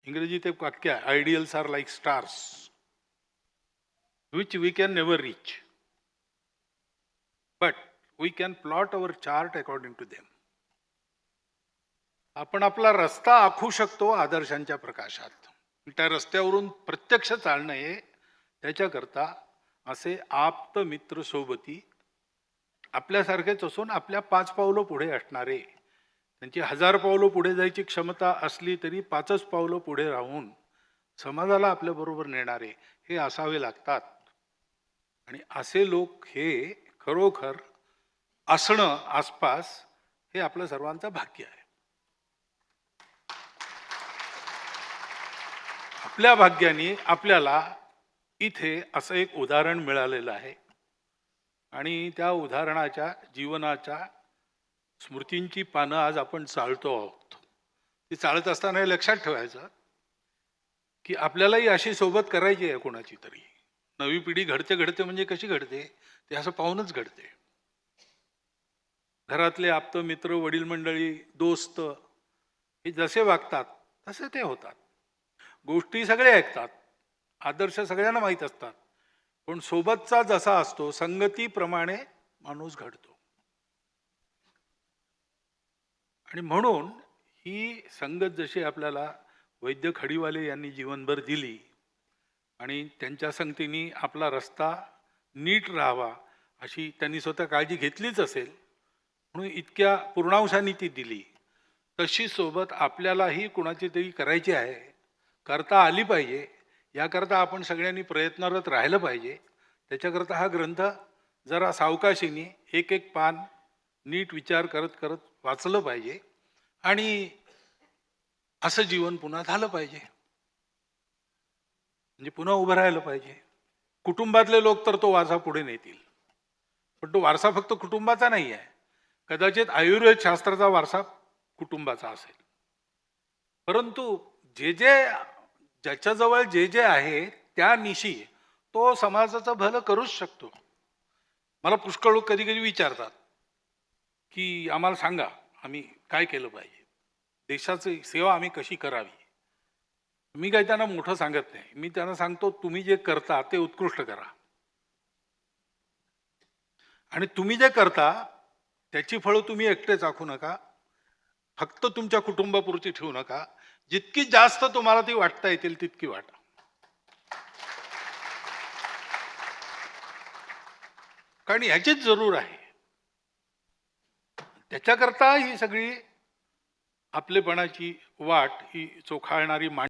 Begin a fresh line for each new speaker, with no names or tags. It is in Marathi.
इंग्रजीत एक वाक्य आहे, ideals are like stars which we can never reach, but we can plot our chart according to them. आपण आपला रस्ता आखू शकतो आदर्शांच्या प्रकाशात. त्या रस्त्यावरून प्रत्यक्ष चालणं हे त्याच्याकरता असे आप्त मित्र सोबती आपल्यासारखेच असून आपल्या 5 पावलं पुढे असणारे, त्यांची 1000 पावलं पुढे जायची क्षमता असली तरी 5च पावलं पुढे राहून समाजाला आपल्याबरोबर नेणारे हे असावे लागतात. आणि असे लोक हे खरोखर असणं आसपास हे आपलं सर्वांचं भाग्य आहे. आपल्या भाग्याने आपल्याला इथे असं एक उदाहरण मिळालेलं आहे आणि त्या उदाहरणाच्या जीवनाच्या स्मृतींची पानं आज आपण चालतो आहोत. ती चालत असताना हे लक्षात ठेवायचं की आपल्यालाही अशी सोबत करायची आहे कोणाची तरी. नवी पिढी घडते घडते म्हणजे कशी घडते ते असं पाहूनच घडते. घरातले आप्त मित्र, वडील मंडळी, दोस्त हे जसे वागतात तसे ते होतात. गोष्टी सगळे ऐकतात, आदर्श सगळ्यांना माहीत असतात, पण सोबतचा जसा असतो संगतीप्रमाणे माणूस घडतो. आणि म्हणून ही संगत जशी आपल्याला वैद्य खडीवाले यांनी जीवनभर दिली आणि त्यांच्या संगतीने आपला रस्ता नीट राहावा अशी त्यांनी स्वतः काळजी घेतलीच असेल म्हणून इतक्या पूर्णांशाने ती दिली, तशी सोबत आपल्यालाही कुणाची तरी करायची आहे, करता आली पाहिजे. याकरता आपण सगळ्यांनी प्रयत्नरत राहिलं पाहिजे. त्याच्याकरता हा ग्रंथ जरा सावकाशीने एक एक पान नीट विचार करत करत वाचलं पाहिजे आणि असं जीवन पुन्हा झालं पाहिजे, म्हणजे पुन्हा उभं राहिलं पाहिजे. कुटुंबातले लोक तर तो वारसा पुढे नेतील, पण तो वारसा फक्त कुटुंबाचा नाही आहे. कदाचित आयुर्वेद शास्त्राचा वारसा कुटुंबाचा असेल, परंतु ज्याच्याजवळ जे जे आहे त्या निशी तो समाजाचं भलं करूच शकतो. मला पुष्कळ लोक कधी कधी विचारतात की आम्हाला सांगा आम्ही काय केलं पाहिजे, देशाची सेवा आम्ही कशी करावी. मी काही त्यांना मोठं सांगत नाही. मी त्यांना सांगतो तुम्ही जे करता ते उत्कृष्ट करा आणि तुम्ही जे करता त्याची फळं तुम्ही एकटे चाखू नका, फक्त तुमच्या कुटुंबापुरती ठेवू नका. जितकी जास्त तुम्हाला ती वाटता येतील तितकी वाटा. कारण ह्याचीच जरूर आहे. त्याच्याकरता ही सगळी आपलेपणाची वाट ही चोखाळणारी